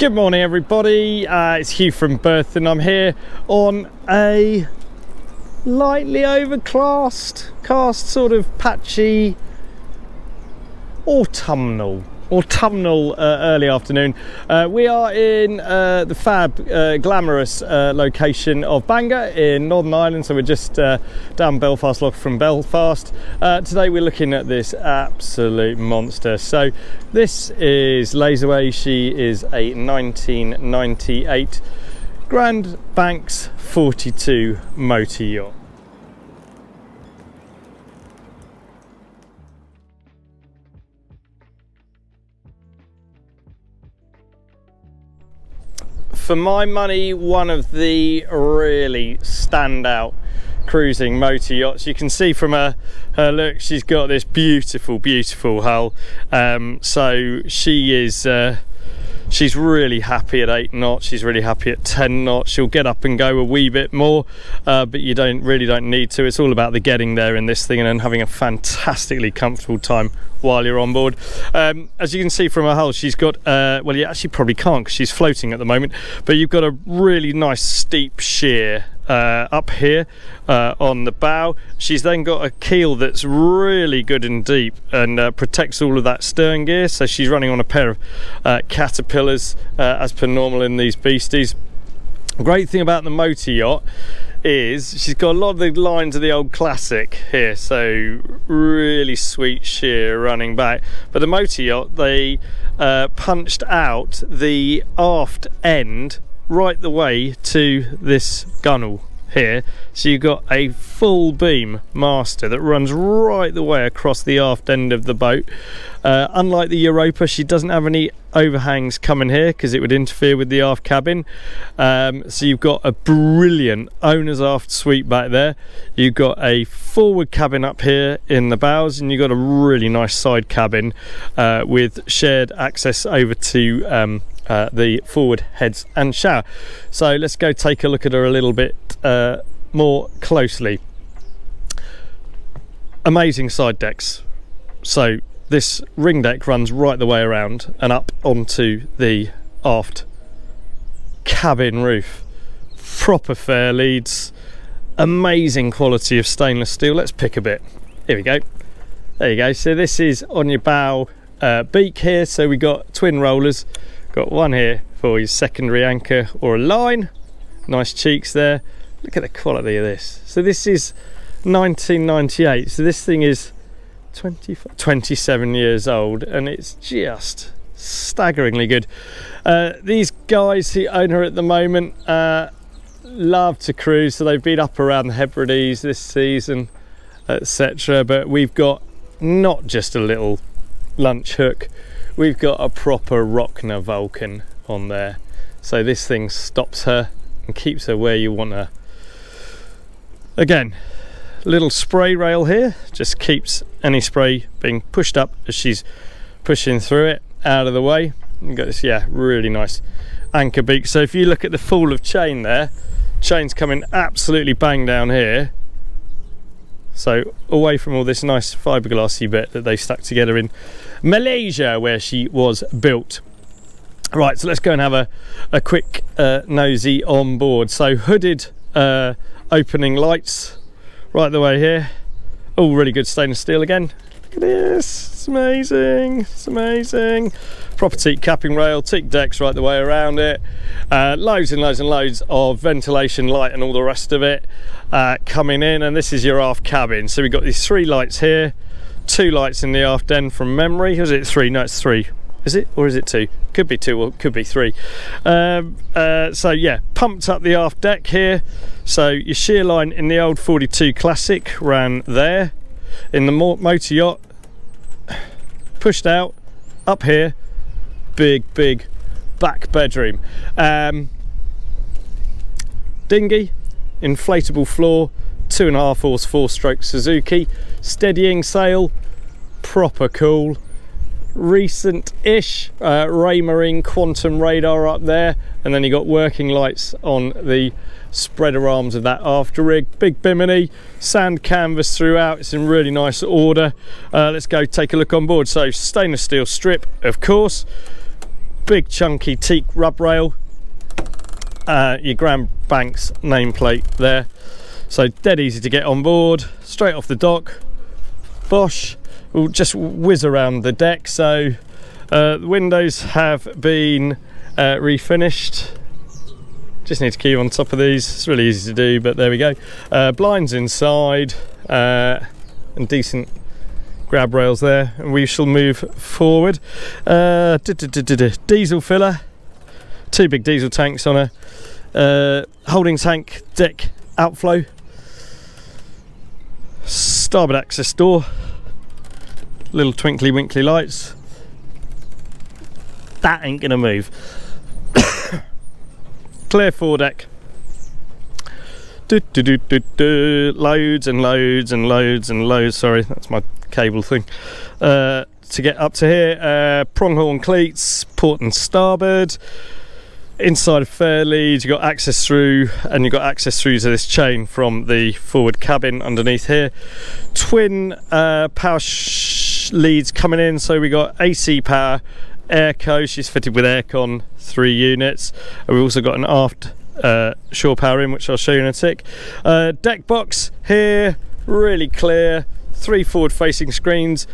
Good morning everybody, it's Hugh from Berthon. I'm here on a lightly overcast, sort of patchy autumnal early afternoon. We are in the fab glamorous location of Bangor in Northern Ireland, so we're just down Belfast Lock from Belfast. Today we're looking at this absolute monster. So this is LAZAWAY. She is a 1998 Grand Banks 42 motor yacht. For my money, one of the really standout cruising motor yachts. You can see from her look, she's got this beautiful hull. So she is she's really happy at 8 knots, she's really happy at 10 knots. She'll get up and go a wee bit more, but you really don't need to. It's all about the getting there in this thing and then having a fantastically comfortable time while you're on board. As you can see from her hull, she's got well, you actually probably can't because she's floating at the moment, but you've got a really nice steep sheer up here on the bow. She's then got a keel that's really good and deep and protects all of that stern gear, so she's running on a pair of caterpillars as per normal in these beasties. Great thing about the motor yacht is she's got a lot of the lines of the old classic here, so really sweet sheer running back. But the motor yacht, they punched out the aft end right the way to this gunnel here, so you've got a full beam master that runs right the way across the aft end of the boat. Unlike the Europa, she doesn't have any overhangs coming here because it would interfere with the aft cabin. So you've got a brilliant owner's aft suite back there. You've got a forward cabin up here in the bows, and you've got a really nice side cabin with shared access over to the forward heads and shower. So let's go take a look at her a little bit more closely. Amazing side decks. So this ring deck runs right the way around and up onto the aft cabin roof. Proper fair leads, amazing quality of stainless steel. Let's pick a bit. Here we go. There you go. So this is on your bow beak here. So we got twin rollers. Got one here for your secondary anchor or a line. Nice cheeks there. Look at the quality of this. So this is 1998. So this thing is 27 years old, and it's just staggeringly good. These guys who own her at the moment love to cruise, so they've been up around the Hebrides this season, etc. But we've got not just a little lunch hook, we've got a proper Rockner Vulcan on there. So this thing stops her and keeps her where you want her. Again, little spray rail here, just keeps any spray being pushed up as she's pushing through it out of the way. You've got this, yeah, really nice anchor beak. So if you look at the fall of chain there, chain's coming absolutely bang down here, so away from all this nice fiberglassy bit that they stuck together in Malaysia where she was built. Right, so let's go and have a quick nosy on board. So hooded opening lights right the way here, all really good stainless steel again. Look at this, it's amazing, it's amazing. Proper teak capping rail, teak decks right the way around it, loads and loads of ventilation, light and all the rest of it coming in. And this is your aft cabin. So we've got these 3 lights here, 2 lights in the aft end from memory. Was it 3? No, it's 3. Is it, or is it 2? Could be 2 or could be 3. So yeah, pumped up the aft deck here. So your shear line in the old 42 Classic ran there. In the motor yacht, pushed out up here, big back bedroom. Dinghy, inflatable floor, 2.5 horse 4-stroke Suzuki, steadying sail, proper cool. Recent-ish Raymarine quantum radar up there, and then you got working lights on the spreader arms of that after rig. Big bimini, sand canvas throughout, it's in really nice order. Let's go take a look on board. So stainless steel strip, of course, big chunky teak rub rail, your Grand Banks nameplate there, so dead easy to get on board, straight off the dock. Bosch will just whiz around the deck. So the windows have been refinished. Just need to keep on top of these. It's really easy to do, but there we go. Blinds inside, and decent grab rails there, and we shall move forward. Diesel filler, 2 big diesel tanks on a holding tank deck outflow, starboard access door, little twinkly winkly lights. That ain't gonna move. Clear foredeck. Loads and loads and loads and loads. Sorry, that's my cable thing. To get up to here, pronghorn cleats, port and starboard. Inside of fair lead, you've got access through, and you've got access through to this chain from the forward cabin underneath here. Twin power leads coming in, so we got AC power, airco, she's fitted with aircon, 3 units, and we've also got an aft shore power in, which I'll show you in a tick. Deck box here, really clear, 3 forward facing screens.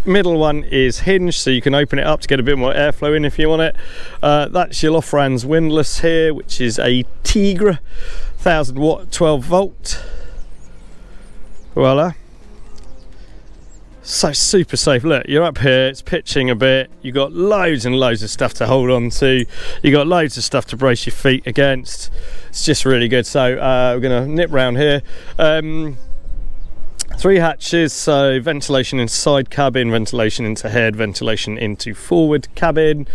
Middle one is hinged, so you can open it up to get a bit more airflow in if you want it. That's your Lofran's windlass here, which is a Tigre 1000 watt 12 volt. Voila. So super safe. Look, you're up here, it's pitching a bit, you've got loads and loads of stuff to hold on to, you've got loads of stuff to brace your feet against. It's just really good. So we're going to nip round here. 3 hatches, so ventilation inside cabin, ventilation into head, ventilation into forward cabin.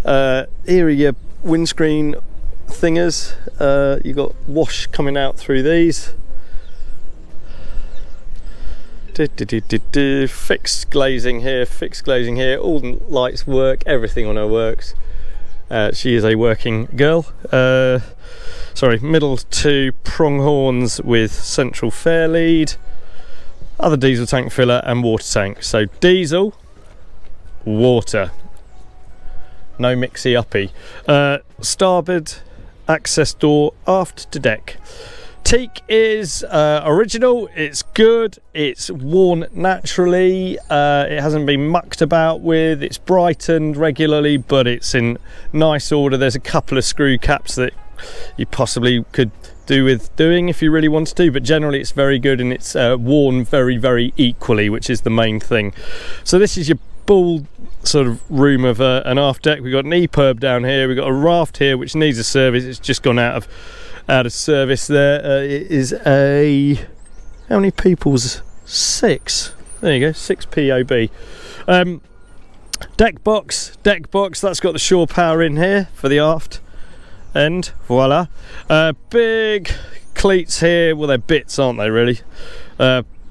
Here are your windscreen thingers. You've got wash coming out through these. Fixed glazing here, fixed glazing here. All the lights work, everything on her works. She is a working girl. Sorry, middle 2 pronghorns with central fair lead. Other diesel tank filler and water tank. So diesel, water, no mixy uppy. Starboard access door aft to deck. Teak is original, it's good, it's worn naturally, it hasn't been mucked about with, it's brightened regularly, but it's in nice order. There's a couple of screw caps that you possibly could do with doing if you really wanted to, but generally it's very good, and it's worn very, very equally, which is the main thing. So this is your bald sort of room of an aft deck. We've got an EPIRB down here, we've got a raft here which needs a service. It's just gone out of service there. It is a, how many people's? 6. There you go, 6 POB. Deck box, that's got the shore power in here for the aft end. Voila. Big cleats here, well they're bits aren't they really,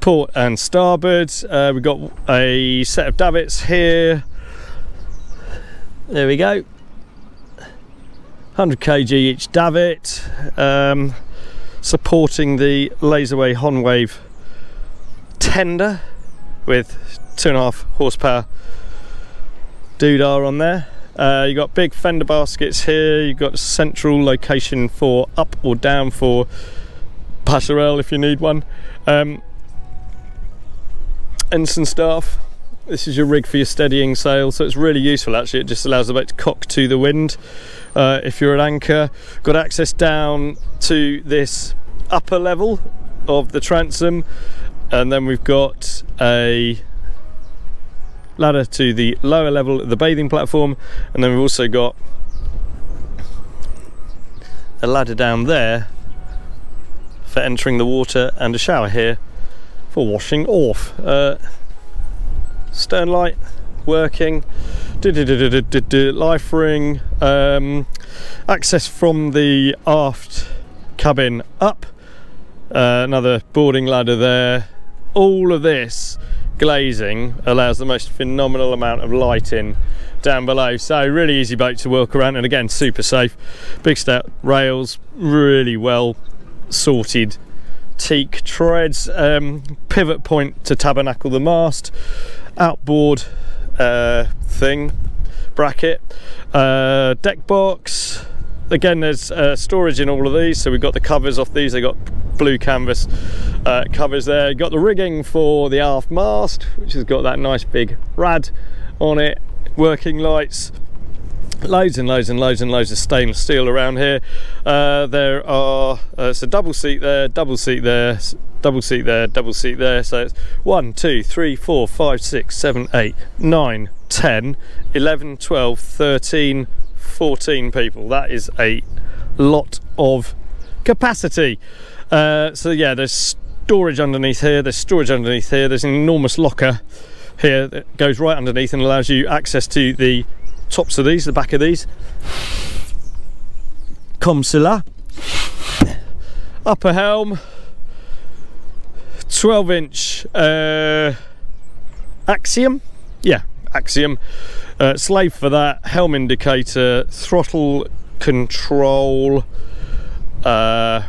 port and starboard. We've got a set of davits here, there we go, 100 kg each davit, supporting the LAZAWAY Honwave tender with 2.5 horsepower doodah on there. You've got big fender baskets here, you've got a central location for up or down for passerelle if you need one. Ensign staff, this is your rig for your steadying sail, so it's really useful actually. It just allows the boat to cock to the wind if you're at anchor. Got access down to this upper level of the transom, and then we've got a ladder to the lower level of the bathing platform, and then we've also got a ladder down there for entering the water, and a shower here for washing off. Stern light working, life ring, access from the aft cabin up, another boarding ladder there. All of this glazing allows the most phenomenal amount of light in down below, so really easy boat to walk around, and again super safe. Big stout rails, really well sorted teak treads, pivot point to tabernacle the mast, outboard thing, bracket. Deck box. Again, there's storage in all of these, so we've got the covers off these. They got blue canvas covers there. You've got the rigging for the aft mast, which has got that nice big rad on it. Working lights, loads and loads and loads and loads of stainless steel around here. There are it's a double seat there, double seat there, double seat there, double seat there. So it's 1, 2, 3, 4, 5, 6, 7, 8, 9, 10, 11, 12, 13, 14 people. That is a lot of capacity. So yeah, there's storage underneath here, there's storage underneath here, there's an enormous locker here that goes right underneath and allows you access to the tops of these, the back of these. Comme cela. Upper helm, 12-inch Axiom. Yeah, Axiom. Slave for that, helm indicator, throttle control,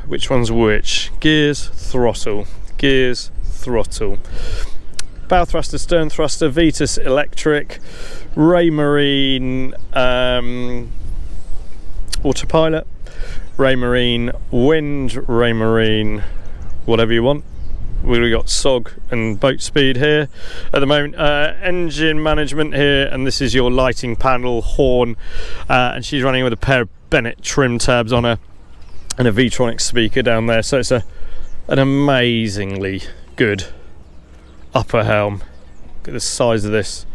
which one's which? Gears, throttle, gears, throttle. Bow thruster, stern thruster, Vetus electric, Raymarine autopilot, Raymarine wind, Raymarine whatever you want. We've got SOG and boat speed here at the moment. Engine management here, and this is your lighting panel, horn, and she's running with a pair of Bennett trim tabs on her and a V-tronic speaker down there. So it's an amazingly good upper helm. Look at the size of this.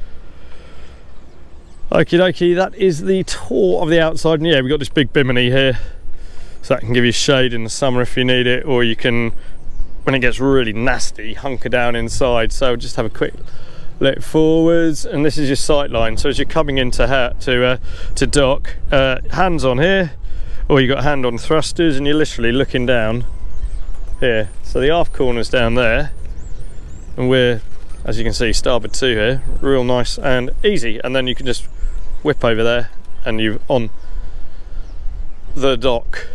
Okie dokie, that is the tour of the outside. And yeah, we've got this big bimini here, so that can give you shade in the summer if you need it, or you can, when it gets really nasty, hunker down inside. So just have a quick look forwards, and this is your sight line. So as you're coming into dock, hands on here, or you got hand on thrusters, and you're literally looking down here. So the aft corner's down there, and we're, as you can see, starboard 2 here, real nice and easy. And then you can just whip over there and you're on the dock.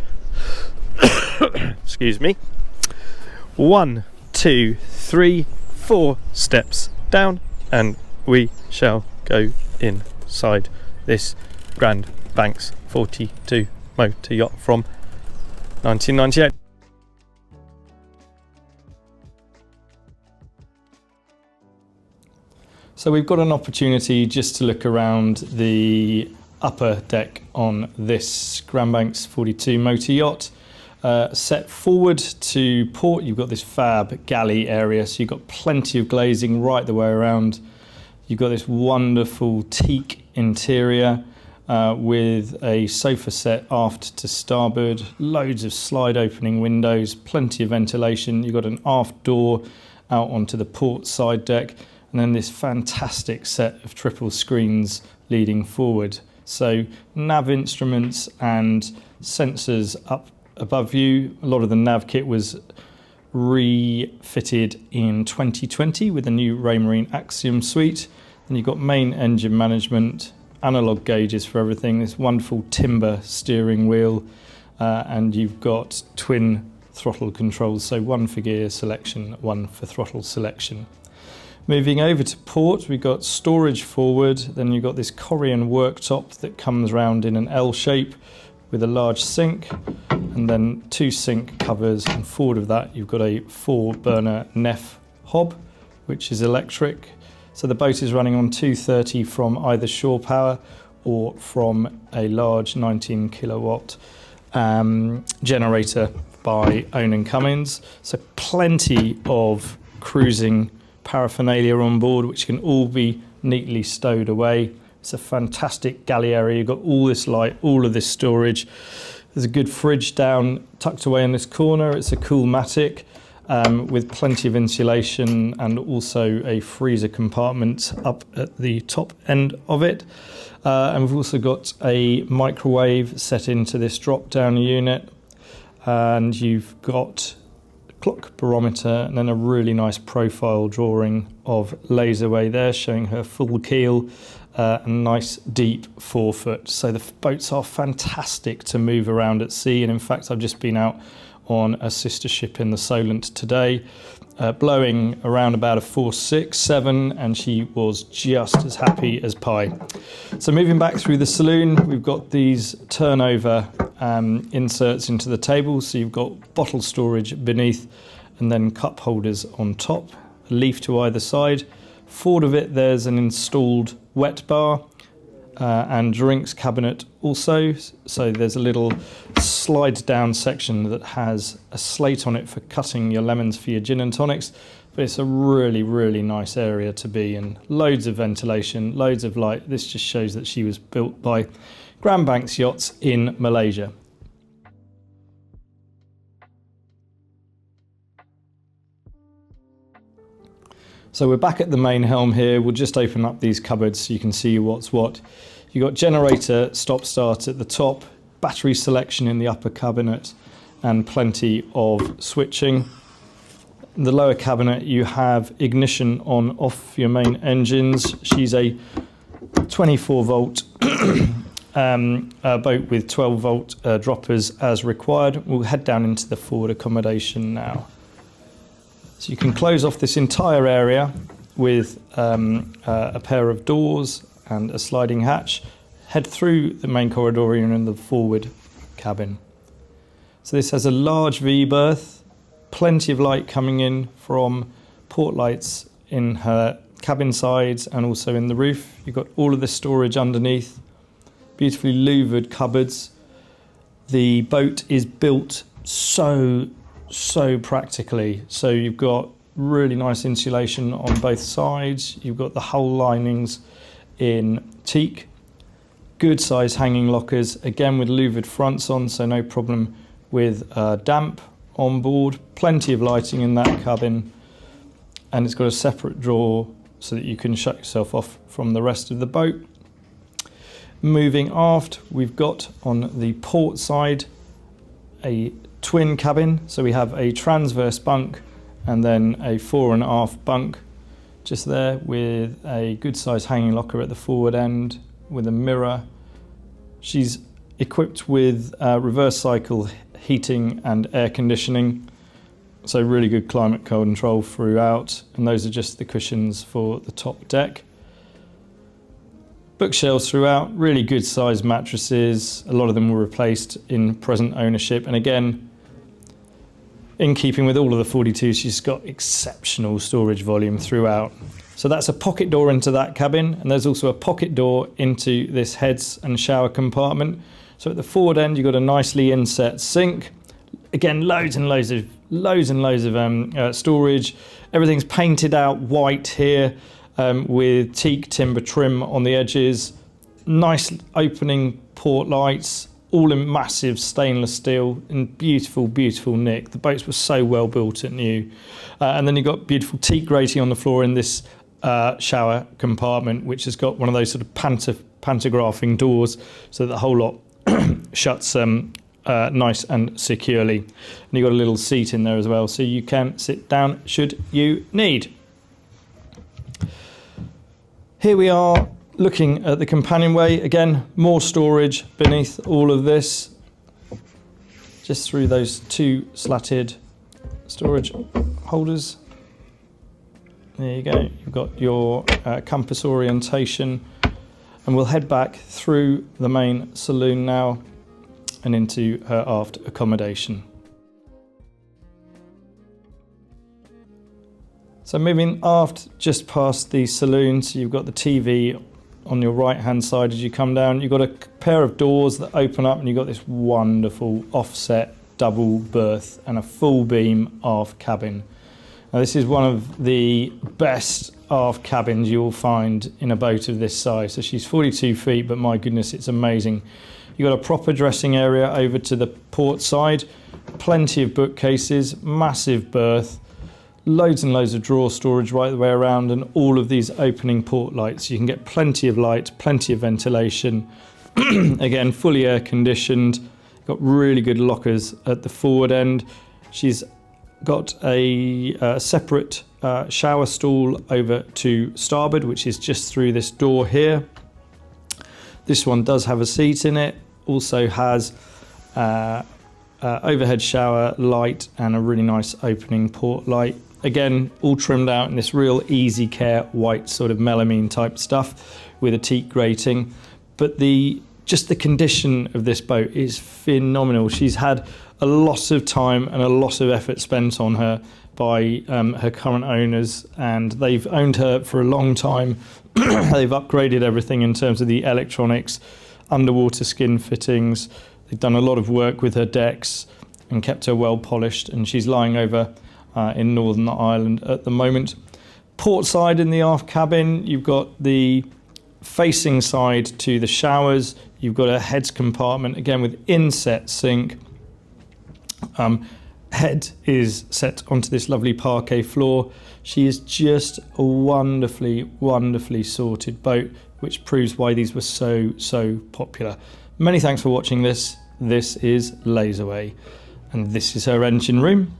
Excuse me. 1, 2, 3, 4 steps down, and we shall go inside this Grand Banks 42 motor yacht from 1998. So we've got an opportunity just to look around the upper deck on this Grand Banks 42 motor yacht. Set forward to port, you've got this fab galley area, so you've got plenty of glazing right the way around. You've got this wonderful teak interior with a sofa set aft to starboard, loads of slide opening windows, plenty of ventilation. You've got an aft door out onto the port side deck, and then this fantastic set of triple screens leading forward. So nav instruments and sensors up above you. A lot of the nav kit was refitted in 2020 with the new Raymarine Axiom suite. Then you've got main engine management, analog gauges for everything, this wonderful timber steering wheel, and you've got twin throttle controls, so one for gear selection, one for throttle selection. Moving over to port, we've got storage forward, then you've got this Korean worktop that comes round in an L shape with a large sink, and then 2 sink covers, and forward of that you've got a 4-burner Neff hob, which is electric. So the boat is running on 230 from either shore power or from a large 19 kilowatt generator by Owen & Cummins. So plenty of cruising paraphernalia on board, which can all be neatly stowed away. It's a fantastic galley area. You've got all this light, all of this storage. There's a good fridge down tucked away in this corner. It's a Coolmatic with plenty of insulation, and also a freezer compartment up at the top end of it. And we've also got a microwave set into this drop-down unit, and you've got clock barometer, and then a really nice profile drawing of LAZAWAY there, showing her full keel, a nice deep 4-foot. So the boats are fantastic to move around at sea, and in fact I've just been out on a sister ship in the Solent today, blowing around about a 4.6, 7, and she was just as happy as pie. So moving back through the saloon, we've got these turnover inserts into the table. So you've got bottle storage beneath and then cup holders on top, a leaf to either side. Forward of it, there's an installed wet bar and drinks cabinet also. So there's a little slide down section that has a slate on it for cutting your lemons for your gin and tonics. But it's a really, really nice area to be in. Loads of ventilation, loads of light. This just shows that she was built by Grand Banks Yachts in Malaysia. So we're back at the main helm here. We'll just open up these cupboards so you can see what's what. You've got generator stop start at the top, battery selection in the upper cabinet, and plenty of switching. In the lower cabinet you have ignition on off your main engines. She's a 24 volt boat with 12 volt droppers as required. We'll head down into the forward accommodation now. So you can close off this entire area with a pair of doors and a sliding hatch. Head through the main corridor and in the forward cabin. So this has a large V berth, plenty of light coming in from port lights in her cabin sides and also in the roof. You've got all of the storage underneath, beautifully louvered cupboards. The boat is built so practically. So you've got really nice insulation on both sides. You've got the hull linings in teak. Good size hanging lockers, again with louvered fronts on, so no problem with damp on board. Plenty of lighting in that cabin, and it's got a separate drawer so that you can shut yourself off from the rest of the boat. Moving aft, we've got on the port side a twin cabin, so we have a transverse bunk and then a fore and aft bunk just there with a good size hanging locker at the forward end with a mirror. She's equipped with reverse cycle heating and air conditioning, so really good climate control throughout, and those are just the cushions for the top deck. Bookshelves throughout, really good sized mattresses. A lot of them were replaced in present ownership, and again, in keeping with all of the 42s, she's got exceptional storage volume throughout. So that's a pocket door into that cabin, and there's also a pocket door into this heads and shower compartment. So at the forward end, you've got a nicely inset sink. Again, loads and loads of storage. Everything's painted out white here with teak timber trim on the edges. Nice opening port lights, all in massive stainless steel in beautiful, beautiful nick. The boats were so well built at new. And then you've got beautiful teak grating on the floor in this shower compartment, which has got one of those sort of pantographing doors so that the whole lot shuts nice and securely. And you've got a little seat in there as well, so you can sit down should you need. Here we are looking at the companionway. Again, more storage beneath all of this, just through those two slatted storage holders. There you go, you've got your compass orientation, and we'll head back through the main saloon now and into her aft accommodation. So moving aft just past the saloon, so you've got the TV on your right hand side as you come down. You've got a pair of doors that open up and you've got this wonderful offset double berth and a full beam aft cabin. Now this is one of the best aft cabins you'll find in a boat of this size. So she's 42 feet, but my goodness, it's amazing. You've got a proper dressing area over to the port side, plenty of bookcases, massive berth, loads and loads of drawer storage right the way around, and all of these opening port lights. You can get plenty of light, plenty of ventilation. Again, fully air conditioned. Got really good lockers at the forward end. She's got a separate shower stall over to starboard, which is just through this door here. This one does have a seat in it. Also has overhead shower light and a really nice opening port light. Again, all trimmed out in this real easy care white sort of melamine type stuff with a teak grating. But just the condition of this boat is phenomenal. She's had a lot of time and a lot of effort spent on her by her current owners, and they've owned her for a long time. They've upgraded everything in terms of the electronics, underwater skin fittings. They've done a lot of work with her decks and kept her well polished, and she's lying over in Northern Ireland at the moment. Port side in the aft cabin, you've got the facing side to the showers. You've got a heads compartment, again with inset sink. Head is set onto this lovely parquet floor. She is just a wonderfully, wonderfully sorted boat, which proves why these were so popular. Many thanks for watching this. This is LAZAWAY, and this is her engine room.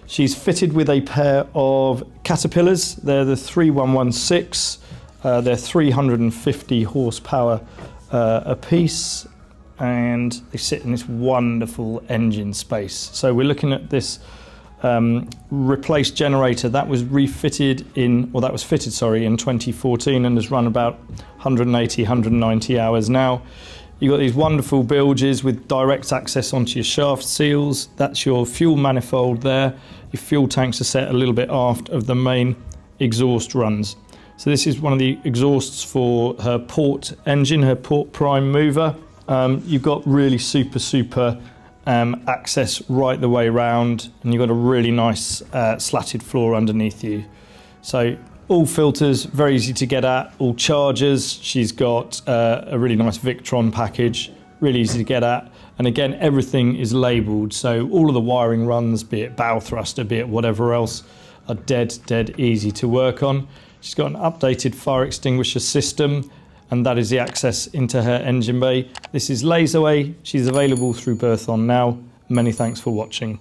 She's fitted with a pair of Caterpillars. They're the 3116. They're 350 horsepower a piece, and they sit in this wonderful engine space. So we're looking at this replaced generator that was fitted in 2014 and has run about 180, 190 hours now. You've got these wonderful bilges with direct access onto your shaft seals. That's your fuel manifold there. Your fuel tanks are set a little bit aft of the main exhaust runs. So this is one of the exhausts for her port engine, her port prime mover. You've got really super access right the way around, and you've got a really nice slatted floor underneath you. So all filters, very easy to get at, all chargers. She's got a really nice Victron package, really easy to get at. And again, everything is labelled, so all of the wiring runs, be it bow thruster, be it whatever else, are dead easy to work on. She's got an updated fire extinguisher system, and that is the access into her engine bay. This is LAZAWAY. She's available through Berthon now. Many thanks for watching.